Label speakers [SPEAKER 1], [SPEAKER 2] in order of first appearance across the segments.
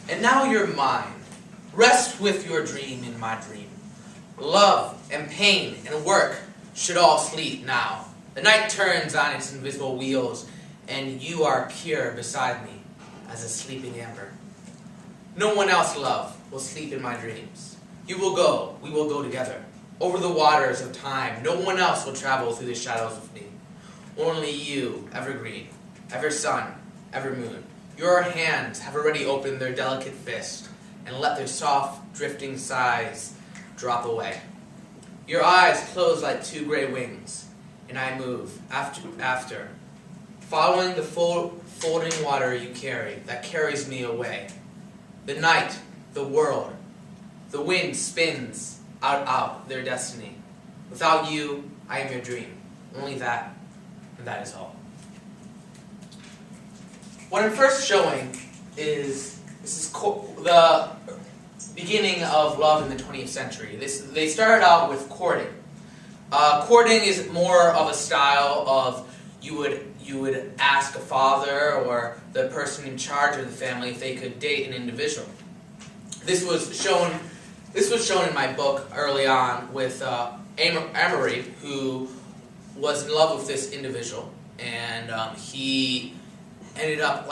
[SPEAKER 1] And now you're mine. Rest with your dream in my dream. Love and pain and work should all sleep now. The night turns on its invisible wheels, and you are pure beside me as a sleeping amber. No one else, love, will sleep in my dreams. You will go, we will go together, over the waters of time. No one else will travel through the shadows with me. Only you, evergreen, ever sun, ever moon. Your hands have already opened their delicate fist and let their soft, drifting sighs drop away. Your eyes close like two gray wings, and I move after, following the folding water you carry that carries me away. The night, the world, the wind spins out their destiny. Without you, I am your dream. Only that, and that is all. What I'm first showing is the beginning of love in the 20th century. They started out with courting. Courting is more of a style of you would ask a father or the person in charge of the family if they could date an individual. This was shown in my book early on with Amory, who was in love with this individual, and he ended up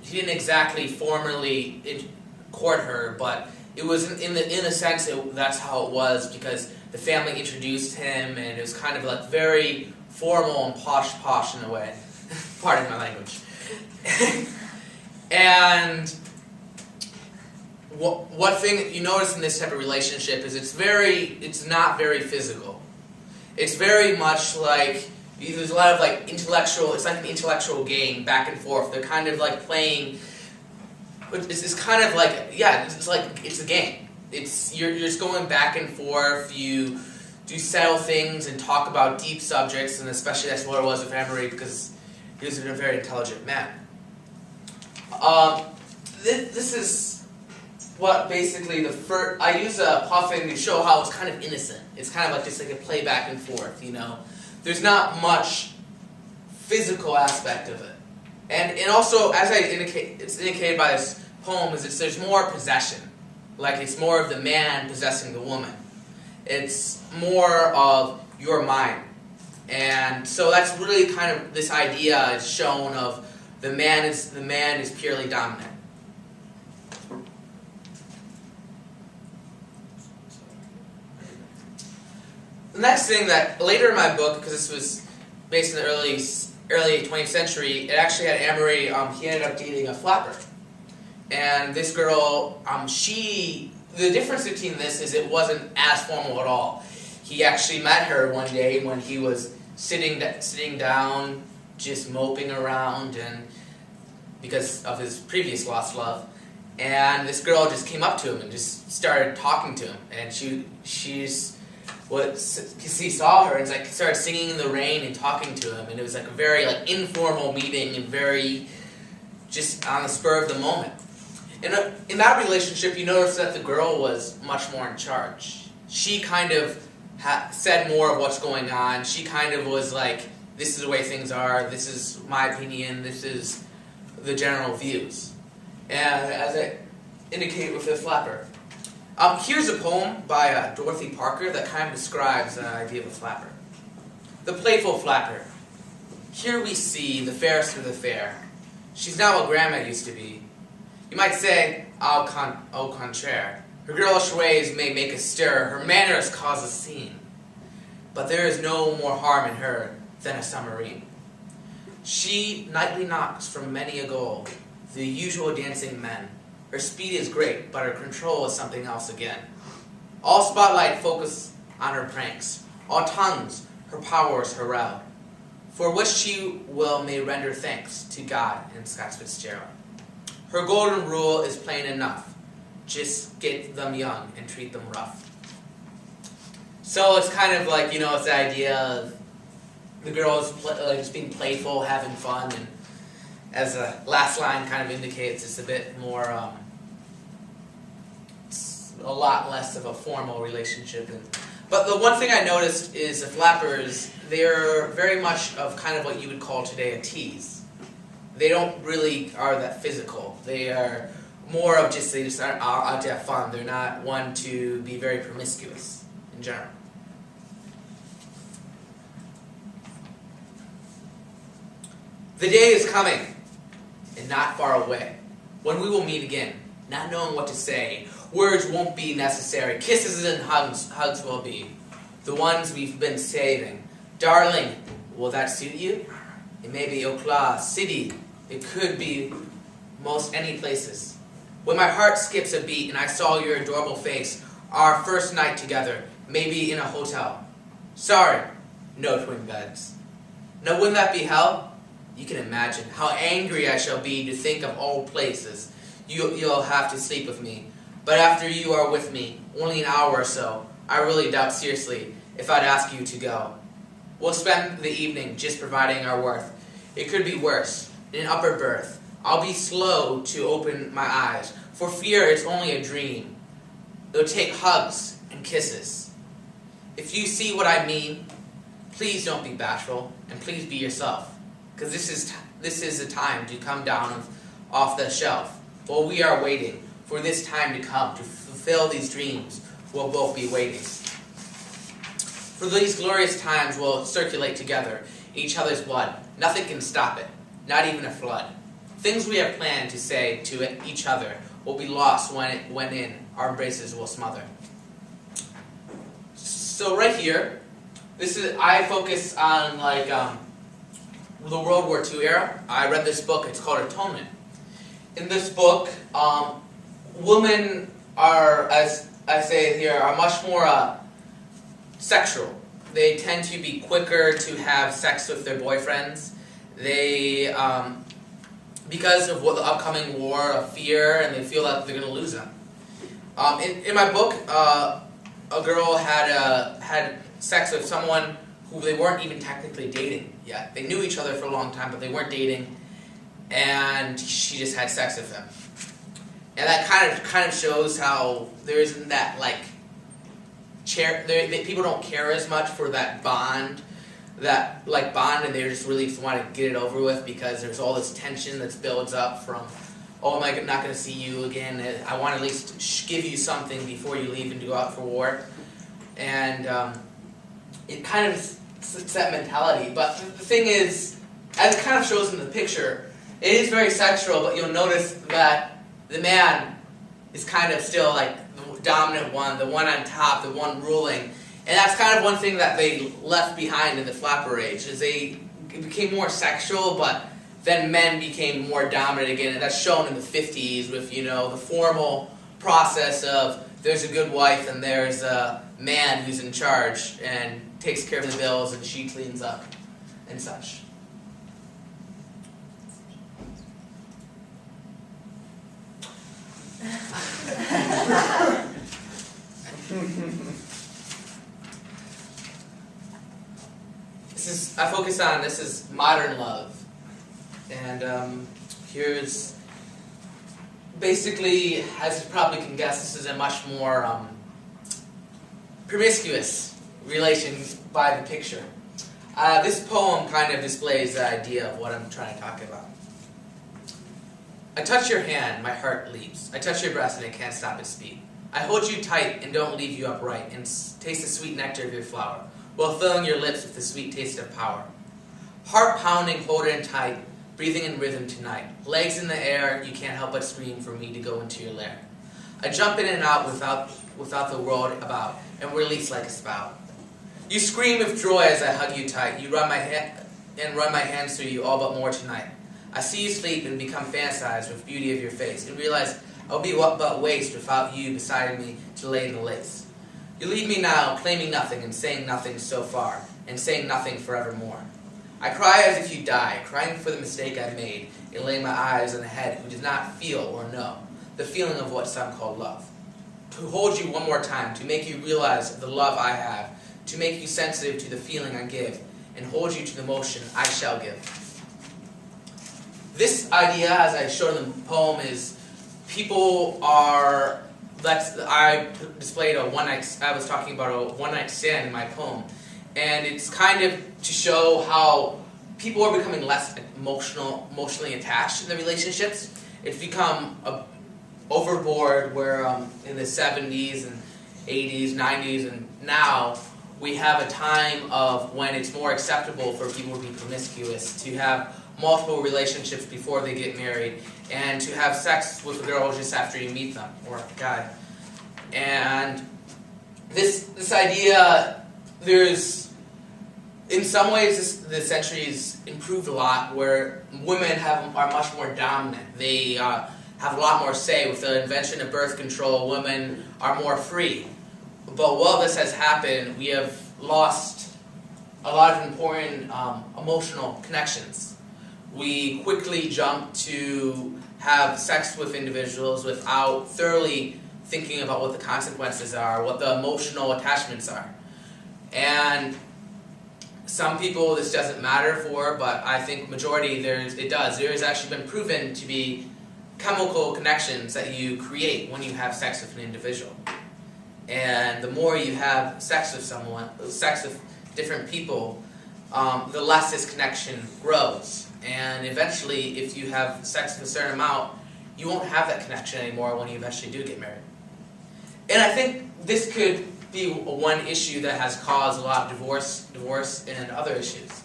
[SPEAKER 1] he didn't exactly formally court her, but it was in a sense that's how it was, because the family introduced him, and it was kind of like very formal and posh in a way. Pardon my language. And what thing that you notice in this type of relationship is it's not very physical. It's very much like there's a lot of it's like an intellectual game back and forth. They're kind of like playing. It's kind of like, yeah, it's a game. You're just going back and forth. You do settle things and talk about deep subjects, and especially that's what it was with Amory, because he was a very intelligent man. This is what basically I use a puffing to show how it's kind of innocent. It's kind of like just like a play back and forth, you know. There's not much physical aspect of it. And also, as it's indicated by this poem, there's more possession. Like it's more of the man possessing the woman. It's more of your mind. And so that's really kind of this idea is shown of the man is purely dominant. The next thing that later in my book, because this was based in the early 20th century, it actually had Amory. He ended up dating a flapper, and this girl, the difference between this is it wasn't as formal at all. He actually met her one day when he was sitting down, just moping around, and because of his previous lost love, and this girl just came up to him and just started talking to him, and he saw her and started singing in the rain and talking to him, and it was like a very informal meeting and very just on the spur of the moment. And in that relationship, you notice that the girl was much more in charge. She kind of said more of what's going on. She kind of was like, this is the way things are, this is my opinion, this is the general views. And as I indicate with the flapper, here's a poem by Dorothy Parker that kind of describes the idea of a flapper. The playful flapper. Here we see the fairest of the fair. She's not what Grandma used to be. You might say, au contraire. Her girlish ways may make a stir, her manners cause a scene. But there is no more harm in her than a submarine. She nightly knocks from many a goal, the usual dancing men. Her speed is great, but her control is something else again. All spotlight focus on her pranks, all tongues her powers herald, for which she may render thanks to God and Scott Fitzgerald. Her golden rule is plain enough. Just get them young and treat them rough. So it's kind of like, it's the idea of the girls just being playful, having fun, and as the last line kind of indicates, it's a bit more, it's a lot less of a formal relationship. But the one thing I noticed is the flappers, they're very much of kind of what you would call today a tease. They don't really are that physical. They are more of just they just are out to have fun. They're not one to be very promiscuous in general. The day is coming, and not far away, when we will meet again, not knowing what to say. Words won't be necessary. Kisses and hugs will be. The ones we've been saving. Darling, will that suit you? It may be Oklahoma City. It could be most any places. When my heart skips a beat and I saw your adorable face, our first night together, maybe in a hotel. Sorry, no twin beds. Now wouldn't that be hell? You can imagine how angry I shall be to think of all places you'll have to sleep with me. But after you are with me, only an hour or so, I really doubt seriously if I'd ask you to go. We'll spend the evening just providing our worth. It could be worse, in an upper berth. I'll be slow to open my eyes, for fear it's only a dream. It'll take hugs and kisses. If you see what I mean, please don't be bashful, and please be yourself, because this is a time to come down off the shelf. While we are waiting for this time to come to fulfill these dreams, we'll both be waiting. For these glorious times will circulate together each other's blood. Nothing can stop it, not even a flood. Things we have planned to say to each other will be lost when in our embraces will smother. So right here, I focus on the World War II era. I read this book. It's called Atonement. In this book, women are, as I say here, are much more sexual. They tend to be quicker to have sex with their boyfriends. They, because of what the upcoming war, of fear, and they feel like they're going to lose them. In my book, a girl had sex with someone who they weren't even technically dating yet. They knew each other for a long time, but they weren't dating, and she just had sex with him. And that kind of shows how there isn't that people don't care as much for that bond, and they just really want to get it over with because there's all this tension that builds up from, oh, am I not going to see you again? I want to at least give you something before you leave and go out for war. And it kind of it's that mentality. But the thing is, as it kind of shows in the picture, it is very sexual, but you'll notice that the man is kind of still like the dominant one, the one on top, the one ruling. And that's kind of one thing that they left behind in the flapper age, is it became more sexual, but then men became more dominant again, and that's shown in the 50s with, the formal process of there's a good wife and there's a man who's in charge and takes care of the bills and she cleans up and such. I focus on, this is modern love. And here's, basically, as you probably can guess, this is a much more promiscuous relation by the picture. This poem kind of displays the idea of what I'm trying to talk about. I touch your hand, my heart leaps. I touch your breast and I can't stop its beat. I hold you tight and don't leave you upright, and taste the sweet nectar of your flower, while filling your lips with the sweet taste of power. Heart pounding, hold it in tight, breathing in rhythm tonight. Legs in the air, you can't help but scream for me to go into your lair. I jump in and out without the world about, and release like a spout. You scream with joy as I hug you tight. You run my hands through you all but more tonight. I see you sleep and become fantasized with beauty of your face, and realize I'll be what but waste without you beside me to lay in the lace. You leave me now, claiming nothing and saying nothing so far, and saying nothing forevermore. I cry as if you die, crying for the mistake I made in laying my eyes on a head who did not feel or know the feeling of what some call love. To hold you one more time, to make you realize the love I have, to make you sensitive to the feeling I give, and hold you to the motion I shall give. This idea, as I showed in the poem, is people are, I displayed I was talking about a one-night stand in my poem. And it's kind of to show how people are becoming less emotionally attached in their relationships. It's become overboard where in the 70s and 80s, 90s, and now we have a time of when it's more acceptable for people to be promiscuous, to have multiple relationships before they get married, and to have sex with a girl just after you meet them, or a guy. And this idea, there's, in some ways, the century's improved a lot, where women are much more dominant. They have a lot more say. With the invention of birth control, women are more free. But while this has happened, we have lost a lot of important emotional connections. We quickly jump to have sex with individuals without thoroughly thinking about what the consequences are, what the emotional attachments are. And some people this doesn't matter for, but I think majority it does. There has actually been proven to be chemical connections that you create when you have sex with an individual. And the more you have sex with different people, the less this connection grows. And eventually, if you have sex with a certain amount, you won't have that connection anymore when you eventually do get married. And I think this could be one issue that has caused a lot of divorce and other issues.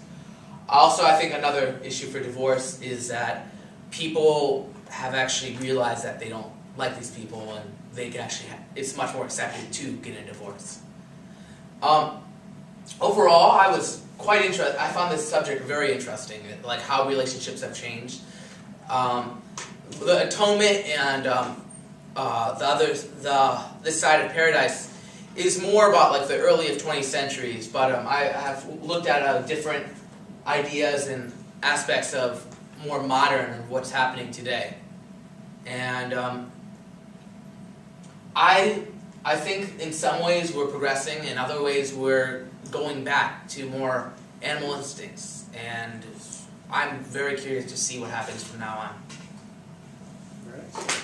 [SPEAKER 1] Also, I think another issue for divorce is that people have actually realized that they don't like these people, and they can actually it's much more accepted to get a divorce. Overall, I was quite interested. I found this subject very interesting, like how relationships have changed. The atonement and this side of paradise is more about like the early of 20th centuries, but I have looked at different ideas and aspects of more modern of what's happening today. And I think in some ways we're progressing, in other ways we're going back to more animal instincts, and I'm very curious to see what happens from now on.
[SPEAKER 2] All right.